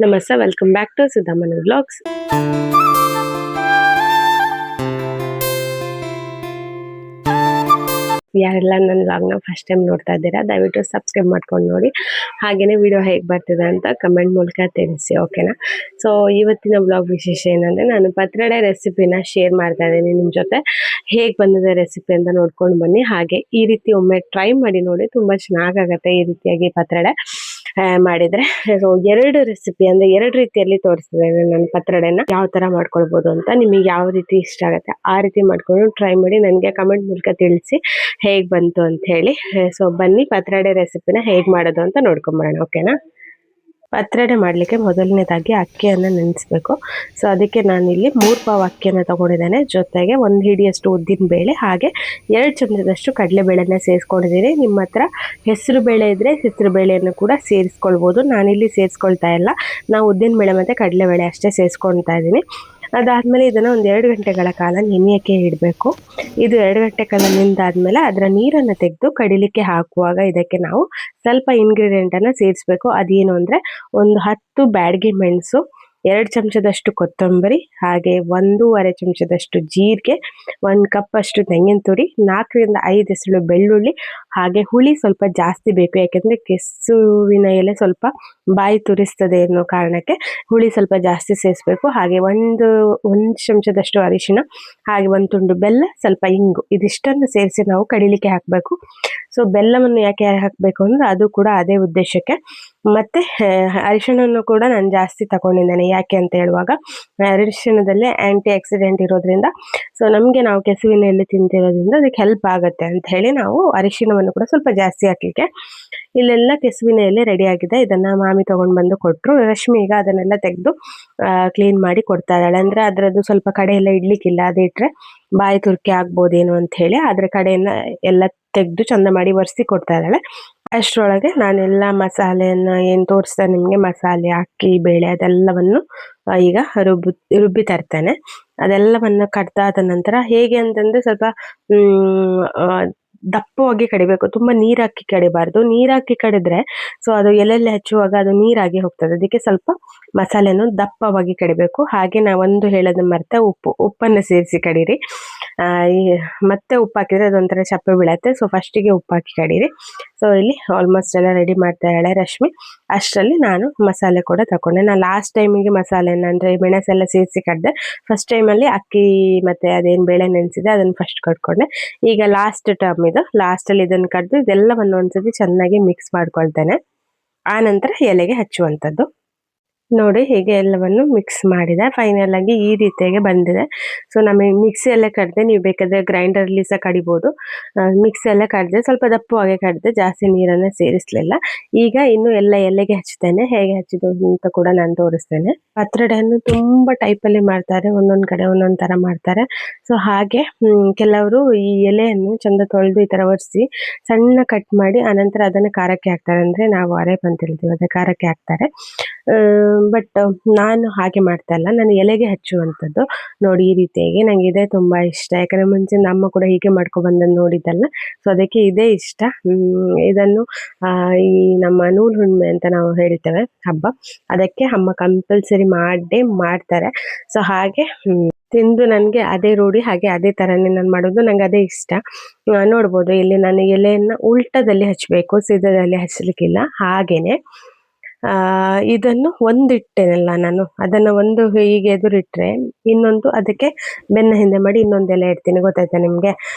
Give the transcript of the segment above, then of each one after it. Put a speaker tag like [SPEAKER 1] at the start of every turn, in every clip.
[SPEAKER 1] ನಮಸ್ತೆ, welcome back to ಸಿದ್ದಮ್ಮನ vlogs. ಯಾರೆಲ್ಲ ನನ್ನ ವ್ಲಾಗ್ನ ಫಸ್ಟ್ ಟೈಮ್ ನೋಡ್ತಾ ಇದ್ದೀರಾ, ದಯವಿಟ್ಟು ಸಬ್ಸ್ಕ್ರೈಬ್ ಮಾಡ್ಕೊಂಡು ನೋಡಿ. ಹಾಗೆಯೇ ವಿಡಿಯೋ ಹೇಗೆ ಬರ್ತಿದೆ ಅಂತ ಕಮೆಂಟ್ ಮೂಲಕ ತಿಳಿಸಿ, ಓಕೆನಾ? ಸೊ ಇವತ್ತಿನ ವ್ಲಾಗ್ ವಿಶೇಷ ಏನಂದರೆ, ನಾನು ಪತ್ರೊಡೆ ರೆಸಿಪಿನ ಶೇರ್ ಮಾಡ್ತಾ ಇದ್ದೀನಿ ನಿಮ್ಮ ಜೊತೆ. ಹೇಗೆ ಬಂದಿದೆ ರೆಸಿಪಿ ಅಂತ ನೋಡ್ಕೊಂಡು ಬನ್ನಿ. ಹಾಗೆ ಈ ರೀತಿ ಒಮ್ಮೆ ಟ್ರೈ ಮಾಡಿ ನೋಡಿ, ತುಂಬ ಚೆನ್ನಾಗಾಗತ್ತೆ ಈ ರೀತಿಯಾಗಿ ಪತ್ರೊಡೆ ಮಾಡಿದರೆ. ಸೊ 2 ರೆಸಿಪಿ ಅಂದರೆ 2 ರೀತಿಯಲ್ಲಿ ತೋರಿಸ್ತಿದ್ದೇನೆ ನಾನು ಪತ್ರೊಡೆನ ಯಾವ ಥರ ಮಾಡ್ಕೊಳ್ಬೋದು ಅಂತ. ನಿಮಗೆ ಯಾವ ರೀತಿ ಇಷ್ಟ ಆಗುತ್ತೆ ಆ ರೀತಿ ಮಾಡ್ಕೊಂಡು ಟ್ರೈ ಮಾಡಿ ನನಗೆ ಕಮೆಂಟ್ ಮೂಲಕ ತಿಳಿಸಿ ಹೇಗೆ ಬಂತು ಅಂತ ಹೇಳಿ. ಸೊ ಬನ್ನಿ ಪತ್ರೊಡೆ ರೆಸಿಪಿನ ಹೇಗೆ ಮಾಡೋದು ಅಂತ ನೋಡ್ಕೊಂಬರೋಣ, ಓಕೆನಾ? ಪತ್ರೊಡೆ ಮಾಡಲಿಕ್ಕೆ ಮೊದಲನೇದಾಗಿ ಅಕ್ಕಿಯನ್ನು ನೆನೆಸ್ಬೇಕು. ಸೊ ಅದಕ್ಕೆ ನಾನಿಲ್ಲಿ 3 ಪಾವ್ ಅಕ್ಕಿಯನ್ನು ತಗೊಂಡಿದ್ದೇನೆ. ಜೊತೆಗೆ 1 ಹಿಡಿಯಷ್ಟು ಉದ್ದಿನ ಬೇಳೆ, ಹಾಗೆ 2 ಚಮಚದಷ್ಟು ಕಡಲೆಬೇಳೆನ ಸೇರಿಸ್ಕೊಂಡಿದ್ದೀನಿ. ನಿಮ್ಮ ಹತ್ರ ಹೆಸರು ಬೇಳೆ ಇದ್ದರೆ ಹೆಸರು ಬೇಳೆಯನ್ನು ಕೂಡ ಸೇರಿಸ್ಕೊಳ್ಬೋದು. ನಾನಿಲ್ಲಿ ಸೇರಿಸ್ಕೊಳ್ತಾ ಇಲ್ಲ, ನಾವು ಉದ್ದಿನ ಬೇಳೆ ಮತ್ತು ಕಡಲೆಬೇಳೆ ಅಷ್ಟೇ ಸೇರಿಸ್ಕೊಳ್ತಾ ಇದ್ದೀನಿ. ಅದಾದಮೇಲೆ ಇದನ್ನು ಒಂದು 2 ಗಂಟೆಗಳ ಕಾಲ ನೆನೆಯೋಕ್ಕೆ ಇಡಬೇಕು. ಇದು 2 ಗಂಟೆ ಕಾಲ ನೆನೆದಾದ್ಮೇಲೆ ಅದರ ನೀರನ್ನು ತೆಗೆದು ಕಡಿಲಿಕ್ಕೆ ಹಾಕುವಾಗ ಇದಕ್ಕೆ ನಾವು ಸ್ವಲ್ಪ ಇಂಗ್ರೀಡಿಯೆಂಟನ್ನು ಸೇರಿಸಬೇಕು. ಅದೇನು ಅಂದರೆ, ಒಂದು 10 ಬ್ಯಾಡಗಿ ಮೆಣಸು, 2 ಚಮಚದಷ್ಟು ಕೊತ್ತಂಬರಿ, ಹಾಗೆ 1.5 ಚಮಚದಷ್ಟು ಜೀರಿಗೆ, 1 ಕಪ್ ಅಷ್ಟು ತೆಂಗಿನ ತುರಿ, 4 ರಿಂದ 5 ಎಸಳು ಬೆಳ್ಳುಳ್ಳಿ. ಹಾಗೆ ಹುಳಿ ಸ್ವಲ್ಪ ಜಾಸ್ತಿ ಬೇಕು, ಯಾಕೆಂದರೆ ಕೆಸುವಿನ ಎಲೆ ಸ್ವಲ್ಪ ಬಾಯಿ ತುರಿಸ್ತದೆ ಅನ್ನೋ ಕಾರಣಕ್ಕೆ ಹುಳಿ ಸ್ವಲ್ಪ ಜಾಸ್ತಿ ಸೇರಿಸಬೇಕು. ಹಾಗೆ ಒಂದು ಚಮಚದಷ್ಟು ಅರಿಶಿನ, ಹಾಗೆ 1 ತುಂಡು ಬೆಲ್ಲ, ಸ್ವಲ್ಪ ಇಂಗು, ಇದಿಷ್ಟನ್ನು ಸೇರಿಸಿ ನಾವು ಕಡಿಲಿಕ್ಕೆ ಹಾಕಬೇಕು. ಸೊ ಬೆಲ್ಲವನ್ನು ಯಾಕೆ ಹಾಕಬೇಕು ಅಂದರೆ ಅದು ಕೂಡ ಅದೇ ಉದ್ದೇಶಕ್ಕೆ. ಮತ್ತು ಅರಿಶಿಣವನ್ನು ಕೂಡ ನಾನು ಜಾಸ್ತಿ ತಗೊಂಡಿದ್ದೇನೆ. ಯಾಕೆ ಅಂತ ಹೇಳುವಾಗ, ಅರಿಶಿಣದಲ್ಲಿ ಆ್ಯಂಟಿ ಆಕ್ಸಿಡೆಂಟ್ ಇರೋದ್ರಿಂದ, ಸೊ ನಮಗೆ ನಾವು ಕೆಸುವಿನ ಎಲೆ ತಿಂತಿರೋದ್ರಿಂದ ಅದಕ್ಕೆ ಹೆಲ್ಪ್ ಆಗುತ್ತೆ ಅಂತ ಹೇಳಿ ನಾವು ಅರಿಶಿಣವನ್ನು ಕೂಡ ಸ್ವಲ್ಪ ಜಾಸ್ತಿ ಹಾಕಲಿಕ್ಕೆ. ಇಲ್ಲೆಲ್ಲ ಕೆಸುವಿನ ಎಲೆ ರೆಡಿ ಆಗಿದೆ. ಇದನ್ನು ಮಾಮಿ ತೊಗೊಂಡು ಬಂದು ಕೊಟ್ಟರು. ರಶ್ಮಿ ಈಗ ಅದನ್ನೆಲ್ಲ ತೆಗೆದು ಕ್ಲೀನ್ ಮಾಡಿ ಕೊಡ್ತಾ ಇದ್ದಾಳೆ. ಅಂದರೆ ಅದರದ್ದು ಸ್ವಲ್ಪ ಕಡೆ ಎಲ್ಲ ಇಡ್ಲಿಕ್ಕಿಲ್ಲ, ಅದಿಟ್ಟರೆ ಬಾಯಿ ತುರ್ಕೆ ಆಗ್ಬೋದೇನೋ ಅಂತ ಹೇಳಿ ಅದರ ಕಡೆಯನ್ನು ಎಲ್ಲ ತೆಗೆದು ಚಂದ ಮಾಡಿ ಒರೆಸಿ ಕೊಡ್ತಾ ಇದ್ದಾಳೆ. ಅಷ್ಟರೊಳಗೆ ನಾನೆಲ್ಲ ಮಸಾಲೆಯನ್ನು ಏನು ತೋರಿಸ್ದೆ ನಿಮಗೆ, ಮಸಾಲೆ, ಅಕ್ಕಿ, ಬೇಳೆ ಅದೆಲ್ಲವನ್ನು ಈಗ ರುಬ್ಬಿ ತರ್ತೇನೆ. ಅದೆಲ್ಲವನ್ನು ಕಡ್ದಾದ ನಂತರ ಹೇಗೆ ಅಂತಂದರೆ, ಸ್ವಲ್ಪ ದಪ್ಪವಾಗಿ ಕಡಿಬೇಕು, ತುಂಬ ನೀರಾಕಿ ಕಡಿಬಾರ್ದು. ನೀರಾಕಿ ಕಡಿದ್ರೆ ಸೊ ಅದು ಎಲೆಯಲ್ಲಿ ಹಚ್ಚುವಾಗ ಅದು ನೀರಾಗಿ ಹೋಗ್ತದೆ. ಅದಕ್ಕೆ ಸ್ವಲ್ಪ ಮಸಾಲೆಯನ್ನು ದಪ್ಪವಾಗಿ ಕಡಿಬೇಕು. ಹಾಗೆ ನಾವು ಒಂದು ಹೇಳೋದು ಮರೆತೆ, ಉಪ್ಪನ್ನು ಸೇರಿಸಿ ಕಡೀರಿ. ಮತ್ತೆ ಉಪ್ಪು ಹಾಕಿದರೆ ಅದೊಂಥರ ಚಪ್ಪೆ ಬೀಳತ್ತೆ. ಸೊ ಫಸ್ಟಿಗೆ ಉಪ್ಪು ಹಾಕಿ ಕಡೀರಿ. ಸೊ ಇಲ್ಲಿ ಆಲ್ಮೋಸ್ಟ್ ಎಲ್ಲ ರೆಡಿ ಮಾಡ್ತಾ ಇದ್ದಾಳೆ ರಶ್ಮಿ. ಅಷ್ಟರಲ್ಲಿ ನಾನು ಮಸಾಲೆ ಕೂಡ ತಗೊಂಡೆ. ನಾನು ಲಾಸ್ಟ್ ಟೈಮಿಗೆ ಮಸಾಲೆನ ಅಂದರೆ ಮೆಣಸೆಲ್ಲ ಸೇರಿಸಿ ಕಡ್ದೆ. ಫಸ್ಟ್ ಟೈಮಲ್ಲಿ ಅಕ್ಕಿ ಮತ್ತು ಅದೇನು ಬೇಳೆ ನೆನೆಸಿದೆ ಅದನ್ನು ಫಸ್ಟ್ ಕಟ್ಕೊಂಡೆ. ಈಗ ಲಾಸ್ಟ್ ಟರ್ಮ್ ಇದು, ಲಾಸ್ಟಲ್ಲಿ ಇದನ್ನು ಕಡ್ದು ಇದೆಲ್ಲವನ್ನು ಒಂದ್ಸತಿ ಚೆನ್ನಾಗಿ ಮಿಕ್ಸ್ ಮಾಡ್ಕೊಳ್ತೇನೆ. ಆ ನಂತರ ಎಲೆಗೆ ಹಚ್ಚುವಂಥದ್ದು. ನೋಡಿ, ಹೀಗೆ ಎಲ್ಲವನ್ನು ಮಿಕ್ಸ್ ಮಾಡಿದೆ. ಫೈನಲ್ ಆಗಿ ಈ ರೀತಿಯಾಗಿ ಬಂದಿದೆ. ಸೊ ನಮಗೆ ಮಿಕ್ಸಿಯಲ್ಲೇ ಕಡಿದೆ, ನೀವು ಬೇಕಾದರೆ ಗ್ರೈಂಡರ್ಲಿ ಸಹ ಕಡಿಬೋದು. ಮಿಕ್ಸಿಯಲ್ಲೇ ಕಡಿದೆ, ಸ್ವಲ್ಪ ದಪ್ಪವಾಗಿ ಕಡಿದೆ, ಜಾಸ್ತಿ ನೀರನ್ನು ಸೇರಿಸಲಿಲ್ಲ. ಈಗ ಇನ್ನು ಎಲ್ಲ ಎಲೆಗೆ ಹಚ್ತೇನೆ. ಹೇಗೆ ಹಚ್ಚಿದ್ದು ಅಂತ ಕೂಡ ನಾನು ತೋರಿಸ್ತೇನೆ. ಪತ್ರೊಡೆಯನ್ನು ತುಂಬ ಟೈಪಲ್ಲಿ ಮಾಡ್ತಾರೆ, ಒಂದೊಂದು ಕಡೆ ಒಂದೊಂದು ಥರ ಮಾಡ್ತಾರೆ. ಸೊ ಹಾಗೆ ಕೆಲವರು ಈ ಎಲೆಯನ್ನು ಚಂದ ತೊಳೆದು ಈ ಥರ ಒರೆಸಿ ಸಣ್ಣ ಕಟ್ ಮಾಡಿ ಆನಂತರ ಅದನ್ನು ಖಾರಕ್ಕೆ ಹಾಕ್ತಾರೆ. ಅಂದರೆ ನಾವು ಅರೇಪ್ ಅಂತ ಹೇಳ್ತೀವಿ, ಅದೇ ಖಾರಕ್ಕೆ ಹಾಕ್ತಾರೆ. ಬಟ್ ನಾನು ಹಾಗೆ ಮಾಡ್ತಾ ಇಲ್ಲ, ನಾನು ಎಲೆಗೆ ಹಚ್ಚುವಂಥದ್ದು. ನೋಡಿ, ಈ ರೀತಿಯಾಗಿ ನನಗೆ ಇದೇ ತುಂಬ ಇಷ್ಟ. ಯಾಕಂದರೆ ಮುಂಚೆ ನಮ್ಮ ಕೂಡ ಹೀಗೆ ಮಾಡ್ಕೊಬಂದನ್ನು ನೋಡಿದ್ದಲ್ಲ, ಸೊ ಅದಕ್ಕೆ ಇದೇ ಇಷ್ಟ. ಇದನ್ನು ಈ ನಮ್ಮ ನೂಲು ಹುಣ್ಣಿಮೆ ಅಂತ ನಾವು ಹೇಳ್ತೇವೆ ಹಬ್ಬ, ಅದಕ್ಕೆ ಅಮ್ಮ ಕಂಪಲ್ಸರಿ ಮಾಡೇ ಮಾಡ್ತಾರೆ. ಸೊ ಹಾಗೆ ತಿಂದು ನನಗೆ ಅದೇ ರೂಢಿ, ಹಾಗೆ ಅದೇ ಥರನೇ ನಾನು ಮಾಡೋದು, ನಂಗೆ ಅದೇ ಇಷ್ಟ. ನೋಡ್ಬೋದು ಇಲ್ಲಿ ನಾನು ಎಲೆಯನ್ನು ಉಲ್ಟದಲ್ಲಿ ಹಚ್ಚಬೇಕು, ಸೀದದಲ್ಲಿ ಹಚ್ಚಲಿಕ್ಕಿಲ್ಲ. ಹಾಗೆಯೇ ಇದನ್ನು ಒಂದಿಟ್ಟೆನಲ್ಲ ನಾನು, ಅದನ್ನು ಒಂದು ಹೀಗೆ ಎದುರಿಟ್ರೆ ಇನ್ನೊಂದು ಅದಕ್ಕೆ ಬೆನ್ನ ಹಿಂದೆ ಮಾಡಿ ಇನ್ನೊಂದು ಎಲೆ ಇಡ್ತೀನಿ, ಗೊತ್ತಾಯ್ತಾ ನಿಮಗೆ?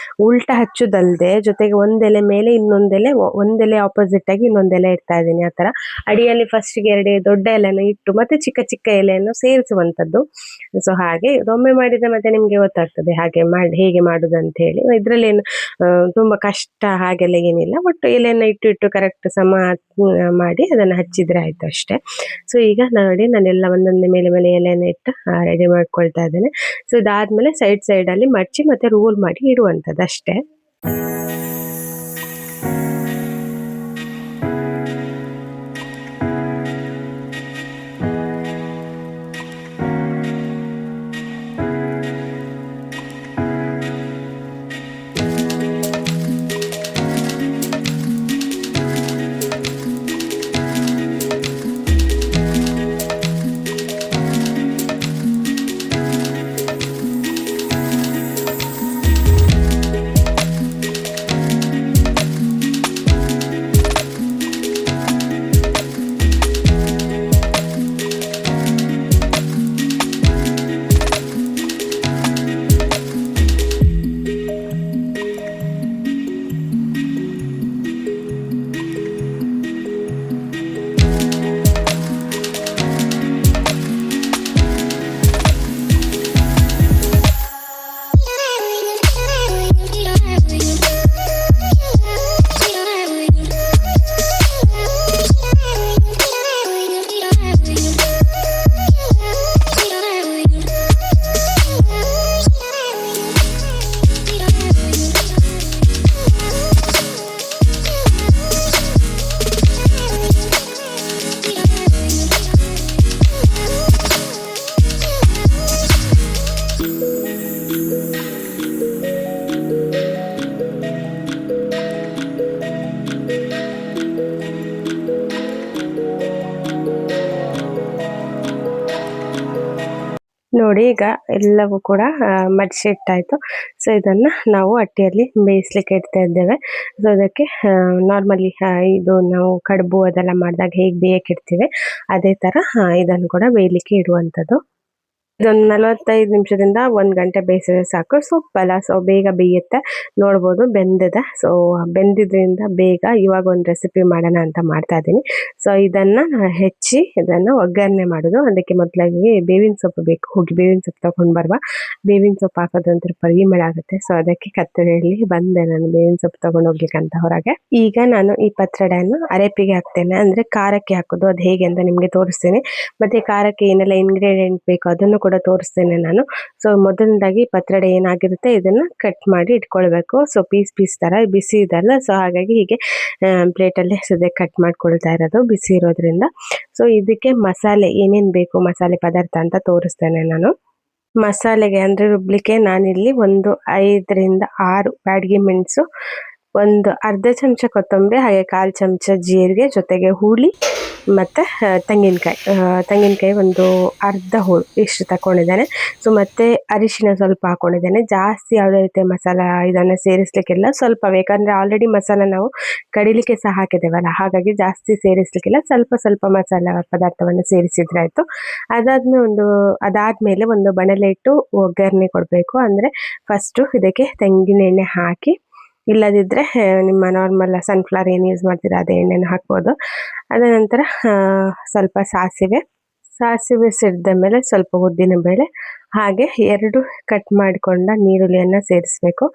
[SPEAKER 1] ಉಲ್ಟ ಹಚ್ಚುದಲ್ಲದೆ ಜೊತೆಗೆ ಒಂದೆಲೆ ಮೇಲೆ ಇನ್ನೊಂದೆಲೆ, ಒಂದೆಲೆ ಆಪೋಸಿಟ್ ಆಗಿ ಇನ್ನೊಂದೆಲೆ ಇಡ್ತಾ ಇದ್ದೀನಿ. ಆ ಥರ ಅಡಿಯಲ್ಲಿ ಫಸ್ಟಿಗೆ 2 ದೊಡ್ಡ ಎಲೆಯನ್ನು ಇಟ್ಟು ಮತ್ತೆ ಚಿಕ್ಕ ಚಿಕ್ಕ ಎಲೆಯನ್ನು ಸೇರಿಸುವಂಥದ್ದು. ಸೊ ಹಾಗೆ ಇದೊಮ್ಮೆ ಮಾಡಿದರೆ ಮತ್ತೆ ನಿಮಗೆ ಗೊತ್ತಾಗ್ತದೆ ಹಾಗೆ ಹೇಗೆ ಮಾಡೋದು ಅಂತ ಹೇಳಿ. ಇದರಲ್ಲಿ ಏನು ತುಂಬ ಕಷ್ಟ ಹಾಗೆಲ್ಲ ಏನಿಲ್ಲ. ಒಟ್ಟು ಎಲೆಯನ್ನು ಇಟ್ಟು ಕರೆಕ್ಟ್ ಸಮ ಮಾಡಿ ಅದನ್ನು ಹಚ್ಚಿದರೆ ಆಯಿತು ಅಷ್ಟೇ. ಸೊ ಈಗ ನೋಡಿ, ನಾನೆಲ್ಲ ಒಂದೊಂದೇ ಮೇಲೆ ಮೇಲೆ ಎಲೆಯನ್ನು ಇಟ್ಟು ರೆಡಿ ಮಾಡ್ಕೊಳ್ತಾ ಇದ್ದೇನೆ. ಸೊ ಇದಾದಮೇಲೆ ಸೈಡಲ್ಲಿ ಮಡಚಿ ಮತ್ತೆ ರೋಲ್ ಮಾಡಿ ಇಡುವಂಥದ್ದು ಅಷ್ಟೇ. ನೋಡಿ ಈಗ ಎಲ್ಲವೂ ಕೂಡ ಮಡ್ಚಿಟ್ಟಾಯಿತು. ಸೊ ಇದನ್ನು ನಾವು ಅಟ್ಟಿಯಲ್ಲಿ ಬೇಯಿಸ್ಲಿಕ್ಕೆ ಇಡ್ತಾ ಇದ್ದೇವೆ. ಸೊ ಅದಕ್ಕೆ ನಾರ್ಮಲಿ ಇದು ನಾವು ಕಡುಬು ಅದೆಲ್ಲ ಮಾಡಿದಾಗ ಹೇಗೆ ಬೇಯಕ್ಕೆ ಇಡ್ತೀವಿ ಅದೇ ಥರ ಇದನ್ನು ಕೂಡ ಬೇಯಲಿಕ್ಕೆ ಇಡುವಂಥದ್ದು. ಇದೊಂದು 45 ನಿಮಿಷದಿಂದ 1 ಗಂಟೆ ಬೇಯಿಸಿದ್ರೆ ಸಾಕು. ಸೊಪ್ಪಲ್ಲ, ಸೊ ಬೇಗ ಬೇಯುತ್ತೆ. ನೋಡ್ಬೋದು ಬೆಂದಿದೆ. ಸೊ ಬೆಂದಿದ್ರಿಂದ ಬೇಗ ಇವಾಗ ಒಂದು ರೆಸಿಪಿ ಮಾಡೋಣ ಅಂತ ಮಾಡ್ತಾ ಇದ್ದೀನಿ. ಸೊ ಇದನ್ನು ಹೆಚ್ಚಿ ಇದನ್ನು ಒಗ್ಗರಣೆ ಮಾಡೋದು. ಅದಕ್ಕೆ ಮೊದಲಾಗಿ ಬೇವಿನ ಸೊಪ್ಪು ಬೇಕು. ಹೋಗಿ ಬೇವಿನ ಸೊಪ್ಪು ತೊಗೊಂಡು ಬರುವ. ಬೇವಿನ ಸೊಪ್ಪು ಹಾಕೋದಂದ್ರೆ ಪರಿಮಳ ಆಗುತ್ತೆ. ಸೊ ಅದಕ್ಕೆ ಕತ್ತಲೆಯಲ್ಲಿ ಬಂದೆ ನಾನು ಬೇವಿನ ಸೊಪ್ಪು ತೊಗೊಂಡು ಹೋಗ್ಲಿಕ್ಕಂತ ಹೊರಗೆ. ಈಗ ನಾನು ಈ ಪತ್ರೊಡೆಯನ್ನು ಅರೆಪಿಗೆ ಹಾಕ್ತೇನೆ, ಅಂದರೆ ಖಾರಕ್ಕೆ ಹಾಕೋದು ಅದು ಹೇಗೆ ಅಂತ ನಿಮಗೆ ತೋರಿಸ್ತೀನಿ. ಮತ್ತು ಖಾರಕ್ಕೆ ಏನೆಲ್ಲ ಇಂಗ್ರೀಡಿಯೆಂಟ್ ಬೇಕು ಅದನ್ನು ಕೂಡ ತೋರಿಸ್ತೇನೆ ನಾನು. ಸೊ ಮೊದಲನೇದಾಗಿ ಪತ್ರೊಡೆ ಏನಾಗಿರುತ್ತೆ ಇದನ್ನು ಕಟ್ ಮಾಡಿ ಇಟ್ಕೊಳ್ಬೇಕು. ಸೊ ಪೀಸ್ ಥರ ಬಿಸಿ ಇದಲ್ಲ, ಸೊ ಹಾಗಾಗಿ ಹೀಗೆ ಪ್ಲೇಟಲ್ಲಿ ಸದ್ಯ ಕಟ್ ಮಾಡ್ಕೊಳ್ತಾ ಇರೋದು ಬಿಸಿ ಇರೋದ್ರಿಂದ. ಸೊ ಇದಕ್ಕೆ ಮಸಾಲೆ ಏನೇನು ಬೇಕು ಮಸಾಲೆ ಪದಾರ್ಥ ಅಂತ ತೋರಿಸ್ತೇನೆ ನಾನು. ಮಸಾಲೆಗೆ ಅಂದರೆ ರುಬ್ಲಿಕ್ಕೆ ನಾನಿಲ್ಲಿ ಒಂದು 5 ರಿಂದ 6 ಬ್ಯಾಡಗಿ ಮೆಣಸು, ಒಂದು ಅರ್ಧ ಚಮಚ ಕೊತ್ತಂಬರಿ, ಹಾಗೆ 1/4 ಚಮಚ ಜೀರಿಗೆ, ಜೊತೆಗೆ ಹುಳಿ ಮತ್ತು ತೆಂಗಿನಕಾಯಿ ಒಂದು ಅರ್ಧ ಹೋಳು ಇಷ್ಟು ತಗೊಂಡಿದ್ದೇನೆ. ಸೊ ಮತ್ತು ಅರಿಶಿನ ಸ್ವಲ್ಪ ಹಾಕ್ಕೊಂಡಿದ್ದೇನೆ. ಜಾಸ್ತಿ ಯಾವುದೇ ರೀತಿಯ ಮಸಾಲ ಇದನ್ನು ಸೇರಿಸಲಿಕ್ಕಿಲ್ಲ, ಸ್ವಲ್ಪವೇ. ಯಾಕಂದರೆ ಆಲ್ರೆಡಿ ಮಸಾಲ ನಾವು ಕಡಿಲಿಕ್ಕೆ ಸಹ ಹಾಕಿದ್ದೇವಲ್ಲ, ಹಾಗಾಗಿ ಜಾಸ್ತಿ ಸೇರಿಸಲಿಕ್ಕಿಲ್ಲ. ಸ್ವಲ್ಪ ಮಸಾಲ ಪದಾರ್ಥವನ್ನು ಸೇರಿಸಿದ್ರೆ ಆಯಿತು. ಅದಾದಮೇಲೆ ಒಂದು ಬಾಣಲೆ ಇಟ್ಟು ಒಗ್ಗರಣೆ ಕೊಡಬೇಕು. ಅಂದರೆ ಫಸ್ಟು ಇದಕ್ಕೆ ತೆಂಗಿನ ಎಣ್ಣೆ ಹಾಕಿ, ಇಲ್ಲದಿದ್ದರೆ ನಿಮ್ಮ ನಾರ್ಮಲ್ ಸನ್ಫ್ಲವರ್ ಏನು ಯೂಸ್ ಮಾಡ್ತೀರಾ ಅದೇ ಎಣ್ಣೆನ ಹಾಕ್ಬೋದು. ಅದ ನಂತರ ಸ್ವಲ್ಪ ಸಾಸಿವೆ ಸಿಡಿದ ಮೇಲೆ ಸ್ವಲ್ಪ ಉದ್ದಿನಬೇಳೆ, ಹಾಗೆ 2 ಕಟ್ ಮಾಡಿಕೊಂಡ ನೀರುಳ್ಳಿಯನ್ನು ಸೇರಿಸಬೇಕು.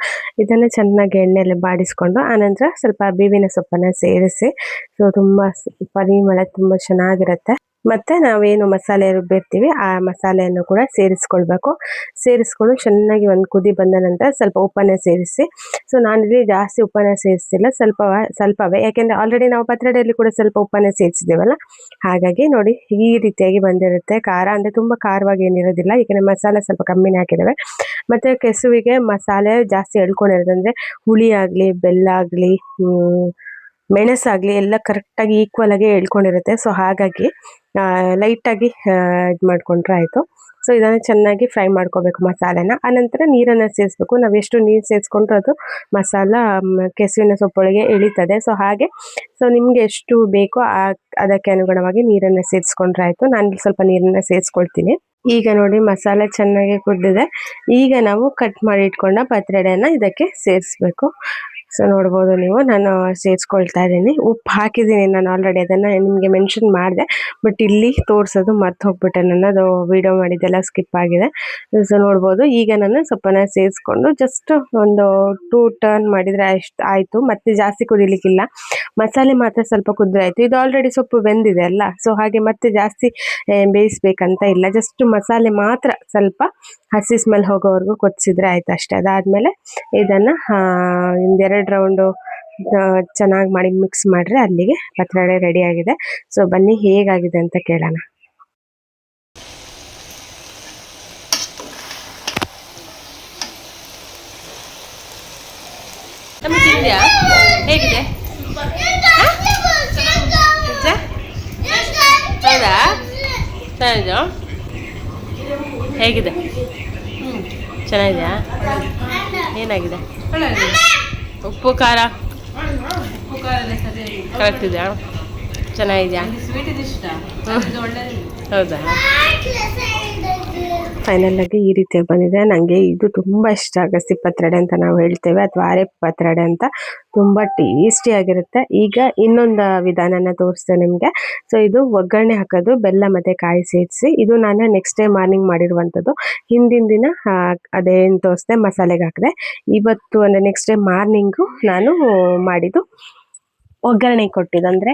[SPEAKER 1] ಇದನ್ನು ಚೆನ್ನಾಗಿ ಎಣ್ಣೆಯಲ್ಲಿ ಬಾಡಿಸ್ಕೊಂಡು ಆನಂತರ ಸ್ವಲ್ಪ ಬೇವಿನ ಸೊಪ್ಪನ್ನು ಸೇರಿಸಿ. ಸೊ ತುಂಬ ಪರಿಮಳ ತುಂಬ ಚೆನ್ನಾಗಿರುತ್ತೆ. ಮತ್ತು ನಾವೇನು ಮಸಾಲೆ ರುಬ್ಬಿರ್ತೀವಿ ಆ ಮಸಾಲೆಯನ್ನು ಕೂಡ ಸೇರಿಸ್ಕೊಂಡು ಚೆನ್ನಾಗಿ ಒಂದು ಕುದಿ ಬಂದ ನಂತರ ಸ್ವಲ್ಪ ಉಪ್ಪನ್ನು ಸೇರಿಸಿ. ಸೊ ನಾನಿಲ್ಲಿ ಜಾಸ್ತಿ ಉಪ್ಪನ್ನು ಸೇರಿಸಿಲ್ಲ, ಸ್ವಲ್ಪವೇ, ಯಾಕೆಂದರೆ ಆಲ್ರೆಡಿ ನಾವು ಪತ್ರೊಡೆಯಲ್ಲಿ ಕೂಡ ಸ್ವಲ್ಪ ಉಪ್ಪನ್ನು ಸೇರಿಸಿದ್ದೇವಲ್ಲ, ಹಾಗಾಗಿ ನೋಡಿ ಈ ರೀತಿಯಾಗಿ ಬಂದಿರುತ್ತೆ. ಖಾರ ಅಂದರೆ ತುಂಬ ಖಾರವಾಗಿ ಏನಿರೋದಿಲ್ಲ, ಏಕೆಂದರೆ ಮಸಾಲೆ ಸ್ವಲ್ಪ ಕಮ್ಮಿನೇ ಹಾಕಿದ್ದೇವೆ. ಮತ್ತು ಕೆಸುವಿಗೆ ಮಸಾಲೆ ಜಾಸ್ತಿ ಎಳ್ಕೊಂಡಿರೋದು, ಅಂದರೆ ಹುಳಿ ಆಗಲಿ ಬೆಲ್ಲ ಆಗಲಿ ಮೆಣಸಾಗಲಿ ಎಲ್ಲ ಕರೆಕ್ಟಾಗಿ ಈಕ್ವಲ್ ಆಗಿ ಎಳ್ಕೊಂಡಿರುತ್ತೆ. ಸೊ ಹಾಗಾಗಿ ಲೈಟಾಗಿ ಇದು ಮಾಡಿಕೊಂಡ್ರೆ ಆಯಿತು. ಸೊ ಇದನ್ನು ಚೆನ್ನಾಗಿ ಫ್ರೈ ಮಾಡ್ಕೋಬೇಕು ಮಸಾಲೆನ. ಆನಂತರ ನೀರನ್ನು ಸೇರಿಸ್ಬೇಕು. ನಾವು ಎಷ್ಟು ನೀರು ಸೇರಿಸ್ಕೊಂಡ್ರೆ ಅದು ಮಸಾಲ ಕೆಸುವಿನ ಸೊಪ್ಪೊಳಗೆ ಇಳಿತದೆ. ಸೊ ಹಾಗೆ ನಿಮಗೆ ಎಷ್ಟು ಬೇಕೋ ಅದಕ್ಕೆ ಅನುಗುಣವಾಗಿ ನೀರನ್ನು ಸೇರಿಸ್ಕೊಂಡ್ರೆ ಆಯಿತು. ನಾನು ಸ್ವಲ್ಪ ನೀರನ್ನು ಸೇರಿಸ್ಕೊಳ್ತೀನಿ. ಈಗ ನೋಡಿ ಮಸಾಲೆ ಚೆನ್ನಾಗಿ ಕುದ್ದಿದೆ. ಈಗ ನಾವು ಕಟ್ ಮಾಡಿ ಇಟ್ಕೊಂಡ ಪತ್ರೊಡೆಯನ್ನು ಇದಕ್ಕೆ ಸೇರಿಸ್ಬೇಕು. ಸೊ ನೋಡ್ಬೋದು ನೀವು, ನಾನು ಸೇರಿಸ್ಕೊಳ್ತಾ ಇದ್ದೀನಿ. ಉಪ್ಪು ಹಾಕಿದ್ದೀನಿ ನಾನು ಆಲ್ರೆಡಿ, ಅದನ್ನು ನಿಮಗೆ ಮೆನ್ಷನ್ ಮಾಡಿದೆ, ಬಟ್ ಇಲ್ಲಿ ತೋರಿಸೋದು ಮರ್ತು ಹೋಗ್ಬಿಟ್ಟೆ. ನನ್ನದು ವೀಡಿಯೋ ಮಾಡಿದ್ದೆಲ್ಲ ಸ್ಕಿಪ್ ಆಗಿದೆ. ಸೊ ನೋಡ್ಬೋದು ಈಗ ನಾನು ಸೊಪ್ಪನ್ನು ಸೇರಿಸ್ಕೊಂಡು ಜಸ್ಟ್ ಒಂದು 2 ಟರ್ನ್ ಮಾಡಿದರೆ ಅಷ್ಟು ಆಯಿತು. ಮತ್ತೆ ಜಾಸ್ತಿ ಕುದಿಲಿಕ್ಕಿಲ್ಲ, ಮಸಾಲೆ ಮಾತ್ರ ಸ್ವಲ್ಪ ಕುದ್ರೆ ಆಯಿತು. ಇದು ಆಲ್ರೆಡಿ ಸೊಪ್ಪು ಬೆಂದಿದೆ ಅಲ್ಲ, ಸೊ ಹಾಗೆ ಮತ್ತೆ ಜಾಸ್ತಿ ಬೇಯಿಸ್ಬೇಕಂತ ಇಲ್ಲ. ಜಸ್ಟ್ ಮಸಾಲೆ ಮಾತ್ರ ಸ್ವಲ್ಪ ಹಸಿ ಸ್ಮೆಲ್ ಹೋಗೋವರೆಗೂ ಕೊದಿಸಿದ್ರೆ ಆಯ್ತು ಅಷ್ಟೇ. ಅದಾದಮೇಲೆ ಇದನ್ನು 2 ರೌಂಡು ಚೆನ್ನಾಗಿ ಮಾಡಿ ಮಿಕ್ಸ್ ಮಾಡಿದ್ರೆ ಅಲ್ಲಿಗೆ ಪತ್ರೊಡೆ ರೆಡಿ ಆಗಿದೆ. ಸೊ ಬನ್ನಿ ಹೇಗಾಗಿದೆ ಅಂತ ಕೇಳೋಣ. ಹೇಗಿದೆ? ಹೌದಾ? ಚೆನ್ನಾಗಿದೆಯಾ? ಹೇಗಿದೆ? ಚೆನ್ನಾಗಿದೆಯಾ? ಏನಾಗಿದೆ? ಉಪ್ಪು ಖಾರ ಕರೆಕ್ಟ್ ಇದೆಯಾ? ಚೆನ್ನಾಗಿದೆಯಾ? ಹೌದಾ? ಫೈನಲ್ ಆಗಿ ಈ ರೀತಿಯಾಗಿ ಬಂದಿದೆ. ನನಗೆ ಇದು ತುಂಬ ಇಷ್ಟ. ಅಗಸಿ ಪತ್ರೊಡೆ ಅಂತ ನಾವು ಹೇಳ್ತೇವೆ, ಅಥವಾ ಅರೆಪೆ ಪತ್ರೊಡೆ ಅಂತ. ತುಂಬ ಟೇಸ್ಟಿಯಾಗಿರುತ್ತೆ. ಈಗ ಇನ್ನೊಂದು ವಿಧಾನನ ತೋರಿಸ್ತೇನೆ ನಿಮಗೆ. ಸೊ ಇದು ಒಗ್ಗರಣೆ ಹಾಕೋದು, ಬೆಲ್ಲ ಮತ್ತು ಕಾಯಿ ಸೇರಿಸಿ. ಇದು ನಾನು ನೆಕ್ಸ್ಟ್ ಡೇ ಮಾರ್ನಿಂಗ್ ಮಾಡಿರುವಂಥದ್ದು. ಹಿಂದಿನ ದಿನ ಅದೇನು ತೋರಿಸ್ದೆ ಮಸಾಲೆಗೆ ಹಾಕಿದೆ. ಇವತ್ತು ಅಂದರೆ ನೆಕ್ಸ್ಟ್ ಡೇ ಮಾರ್ನಿಂಗು ನಾನು ಮಾಡಿದ್ದು ಒಗ್ಗರಣೆ ಕೊಟ್ಟಿದ್ದು, ಅಂದರೆ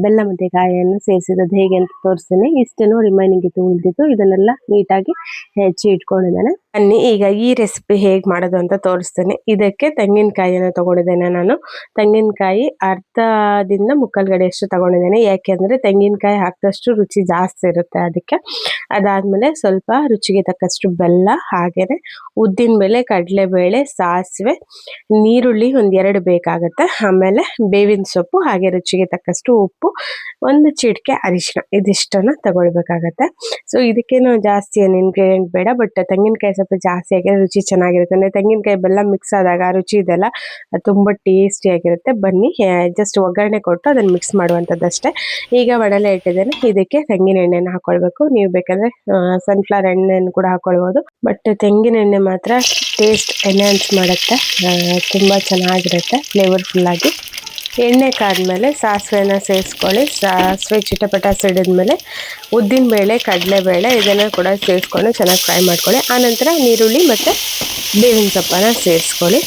[SPEAKER 1] ಬೆಲ್ಲ ಮತ್ತು ಕಾಯಿಯನ್ನು ಸೇರಿಸಿದ್ದು ಹೇಗೆ ಅಂತ ತೋರಿಸ್ತೀನಿ. ಇಷ್ಟೇನು ರಿಮೈನಿಂಗ್ ಇತ್ತು ಉಳಿದಿತ್ತು. ಇದನ್ನೆಲ್ಲ ನೀಟಾಗಿ ಹೆಚ್ಚಿ ಇಟ್ಕೊಂಡಿದ್ದೇನೆ. ಬನ್ನಿ ಈಗ ಈ ರೆಸಿಪಿ ಹೇಗೆ ಮಾಡೋದು ಅಂತ ತೋರಿಸ್ತೀನಿ. ಇದಕ್ಕೆ ತೆಂಗಿನಕಾಯಿಯನ್ನು ತಗೊಂಡಿದ್ದೇನೆ ನಾನು. ತೆಂಗಿನಕಾಯಿ ಅರ್ಧದಿಂದ ಮುಕ್ಕಾಲ್ಗಡೆಯಷ್ಟು ತಗೊಂಡಿದ್ದೇನೆ. ಯಾಕೆಂದರೆ ತೆಂಗಿನಕಾಯಿ ಹಾಕಿದಷ್ಟು ರುಚಿ ಜಾಸ್ತಿ ಇರುತ್ತೆ ಅದಕ್ಕೆ. ಅದಾದಮೇಲೆ ಸ್ವಲ್ಪ ರುಚಿಗೆ ತಕ್ಕಷ್ಟು ಬೆಲ್ಲ, ಹಾಗೆಯೇ ಉದ್ದಿನಬೇಳೆ, ಕಡಲೆಬೇಳೆ, ಸಾಸಿವೆ, ನೀರುಳ್ಳಿ ಒಂದು 2 ಬೇಕಾಗುತ್ತೆ. ಆಮೇಲೆ ಬೇವಿನ ಸೊಪ್ಪು, ಹಾಗೆ ರುಚಿಗೆ ತಕ್ಕಷ್ಟು ಉಪ್ಪು, ಒಂದು ಚಿಟಿಕೆ ಅರಿಶಿನ, ಇದಿಷ್ಟನ್ನು ತಗೊಳ್ಬೇಕಾಗತ್ತೆ. ಸೊ ಇದಕ್ಕೇನು ಜಾಸ್ತಿ ಏನು ಇಂಗ್ರೀಡಿಯೆಂಟ್ ಬೇಡ, ಬಟ್ ತೆಂಗಿನಕಾಯಿ ಸ್ವಲ್ಪ ಜಾಸ್ತಿ ಆಗಿದ್ರೆ ರುಚಿ ಚೆನ್ನಾಗಿರುತ್ತೆ. ಅಂದರೆ ತೆಂಗಿನಕಾಯಿ ಬೆಲ್ಲ ಮಿಕ್ಸ್ ಆದಾಗ ಆ ರುಚಿ ಇದೆಲ್ಲ ಅದು ತುಂಬ ಟೇಸ್ಟಿಯಾಗಿರುತ್ತೆ. ಬನ್ನಿ ಜಸ್ಟ್ ಒಗ್ಗರಣೆ ಕೊಟ್ಟು ಅದನ್ನು ಮಿಕ್ಸ್ ಮಾಡುವಂಥದ್ದಷ್ಟೇ. ಈಗ ಒಡಲೆ ಇಟ್ಟಿದ್ದೇನೆ, ಇದಕ್ಕೆ ತೆಂಗಿನ ಎಣ್ಣೆನ ಹಾಕ್ಕೊಳ್ಬೇಕು. ನೀವು ಬೇಕಾದರೆ ಸನ್ಫ್ಲವರ್ ಎಣ್ಣೆಯನ್ನು ಕೂಡ ಹಾಕ್ಕೊಳ್ಬೋದು, ಬಟ್ ತೆಂಗಿನ ಎಣ್ಣೆ ಮಾತ್ರ ಟೇಸ್ಟ್ ಎನ್ಹಾನ್ಸ್ ಮಾಡುತ್ತೆ, ತುಂಬ ಚೆನ್ನಾಗಿರುತ್ತೆ ಫ್ಲೇವರ್ಫುಲ್ಲಾಗಿ. ಎಣ್ಣೆ ಕಾದ್ಮೇಲೆ ಸಾಸಿವೆನ ಸೇರಿಸ್ಕೊಳ್ಳಿ. ಸಾಸಿವೆ ಚಿಟಪಟ ಸಿಡಿದ್ಮೇಲೆ ಉದ್ದಿನಬೇಳೆ, ಕಡಲೆಬೇಳೆ ಇದನ್ನು ಕೂಡ ಸೇರಿಸ್ಕೊಂಡು ಚೆನ್ನಾಗಿ ಫ್ರೈ ಮಾಡ್ಕೊಳ್ಳಿ. ಆನಂತರ ನೀರುಳ್ಳಿ ಮತ್ತು ಬೇವಿನ ಸೊಪ್ಪನ್ನು ಸೇರಿಸ್ಕೊಳ್ಳಿ.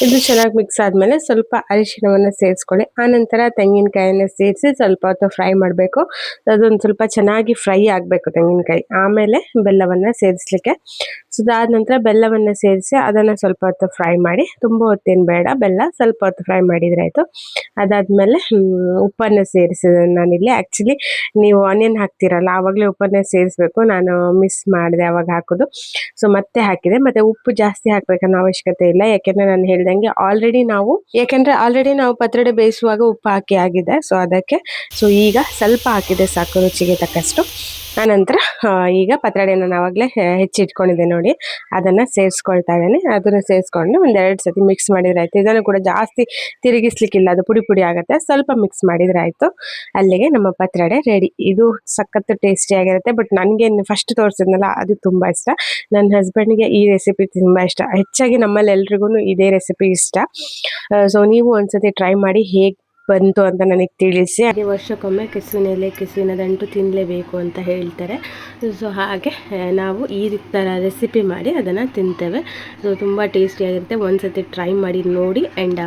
[SPEAKER 1] ಇದು ಚೆನ್ನಾಗಿ ಮಿಕ್ಸ್ ಆದಮೇಲೆ ಸ್ವಲ್ಪ ಅರಿಶಿಣವನ್ನು ಸೇರಿಸ್ಕೊಳ್ಳಿ. ಆನಂತರ ತೆಂಗಿನಕಾಯನ್ನು ಸೇರಿಸಿ ಸ್ವಲ್ಪ ಹೊತ್ತು ಫ್ರೈ ಮಾಡಬೇಕು. ಅದೊಂದು ಸ್ವಲ್ಪ ಚೆನ್ನಾಗಿ ಫ್ರೈ ಆಗಬೇಕು ತೆಂಗಿನಕಾಯಿ. ಆಮೇಲೆ ಬೆಲ್ಲವನ್ನು ಸೇರಿಸಲಿಕ್ಕೆ. ಸೊ ಅದಾದ ನಂತರ ಬೆಲ್ಲವನ್ನು ಸೇರಿಸಿ ಅದನ್ನು ಸ್ವಲ್ಪ ಹೊತ್ತು ಫ್ರೈ ಮಾಡಿ. ತುಂಬ ಹೊತ್ತೇನು ಬೇಡ, ಬೆಲ್ಲ ಸ್ವಲ್ಪ ಹೊತ್ತು ಫ್ರೈ ಮಾಡಿದರೆ ಆಯಿತು. ಅದಾದಮೇಲೆ ಉಪ್ಪನ್ನು ಸೇರಿಸಿದೆ ನಾನಿಲ್ಲಿ. ಆ್ಯಕ್ಚುಲಿ ನೀವು ಆನಿಯನ್ ಹಾಕ್ತಿರಲ್ಲ ಆವಾಗಲೇ ಉಪ್ಪನ್ನೇ ಸೇರಿಸಬೇಕು, ನಾನು ಮಿಸ್ ಮಾಡಿದೆ ಅವಾಗ ಹಾಕೋದು. ಸೊ ಮತ್ತೆ ಹಾಕಿದೆ. ಮತ್ತು ಉಪ್ಪು ಜಾಸ್ತಿ ಹಾಕಬೇಕನ್ನೋ ಅವಶ್ಯಕತೆ ಇಲ್ಲ, ಯಾಕೆಂದರೆ ನಾನು ಹೇಳ್ದಂಗೆ ಆಲ್ರೆಡಿ ನಾವು ಪತ್ರೊಡೆ ಬೇಯಿಸುವಾಗ ಉಪ್ಪು ಹಾಕಿ ಆಗಿದೆ. ಸೊ ಅದಕ್ಕೆ ಈಗ ಸ್ವಲ್ಪ ಹಾಕಿದೆ ಸಾಕು, ರುಚಿಗೆ ತಕ್ಕಷ್ಟು. ಆನಂತರ ಈಗ ಪತ್ರೊಡೆನ ಆವಾಗಲೇ ಹೆಚ್ಚಿಟ್ಕೊಂಡಿದ್ದೆ ನೋಡಿ, ಅದನ್ನು ಸೇರಿಸ್ಕೊಳ್ತಾ ಇದ್ದೇನೆ. ಅದನ್ನು ಸೇರಿಸ್ಕೊಂಡು 1-2 ಸತಿ ಮಿಕ್ಸ್ ಮಾಡಿದರೆ ಆಯಿತು. ಇದನ್ನು ಕೂಡ ಜಾಸ್ತಿ ತಿರುಗಿಸ್ಲಿಕ್ಕಿಲ್ಲ, ಅದು ಪುಡಿ ಪುಡಿ ಆಗುತ್ತೆ. ಸ್ವಲ್ಪ ಮಿಕ್ಸ್ ಮಾಡಿದರೆ ಆಯಿತು. ಅಲ್ಲಿಗೆ ನಮ್ಮ ಪತ್ರೊಡೆ ರೆಡಿ. ಇದು ಸಖತ್ತು ಟೇಸ್ಟಿಯಾಗಿರುತ್ತೆ. ಬಟ್ ನನಗೆ ಫಸ್ಟ್ ತೋರಿಸಿದ್ನಲ್ಲ ಅದು ತುಂಬ ಇಷ್ಟ. ನನ್ನ ಹಸ್ಬೆಂಡ್ಗೆ ಈ ರೆಸಿಪಿ ತುಂಬ ಇಷ್ಟ. ಹೆಚ್ಚಾಗಿ ನಮ್ಮಲ್ಲಿ ಎಲ್ರಿಗೂ ಇದೇ ರೆಸಿಪಿ ಇಷ್ಟ. ಸೊ ನೀವು ಒಂದ್ಸತಿ ಟ್ರೈ ಮಾಡಿ, ಹೇಗೆ ಬಂತು ಅಂತ ನನಗೆ ತಿಳಿಸಿ. ಹಾಗೆ ವರ್ಷಕ್ಕೊಮ್ಮೆ ಕೆಸುವಿನ ಎಲೆ, ಕೆಸುವಿನ ದಂಟು ತಿನ್ನಲೇಬೇಕು ಅಂತ ಹೇಳ್ತಾರೆ. ಸೊ ಹಾಗೆ ನಾವು ಈ ಥರ ರೆಸಿಪಿ ಮಾಡಿ ಅದನ್ನು ತಿಂತೇವೆ. ಸೊ ತುಂಬ ಟೇಸ್ಟಿಯಾಗಿರುತ್ತೆ. ಒಂದ್ಸತಿ ಟ್ರೈ ಮಾಡಿ ನೋಡಿ ಆ್ಯಂಡ್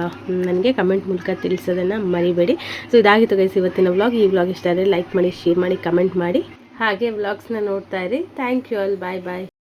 [SPEAKER 1] ನನಗೆ ಕಮೆಂಟ್ ಮೂಲಕ ತಿಳಿಸೋದನ್ನು ಮರಿಬೇಡಿ. ಸೊ ಇದಾಗಿತ್ತು ಗೈಸ್ ಇವತ್ತಿನ ವ್ಲಾಗ್. ಈ ವ್ಲಾಗ್ ಇಷ್ಟ ಆದರೆ ಲೈಕ್ ಮಾಡಿ, ಶೇರ್ ಮಾಡಿ, ಕಮೆಂಟ್ ಮಾಡಿ. ಹಾಗೆ ವ್ಲಾಗ್ಸ್ನ ನೋಡ್ತಾ ಇರಿ. Thank you all. Bye bye.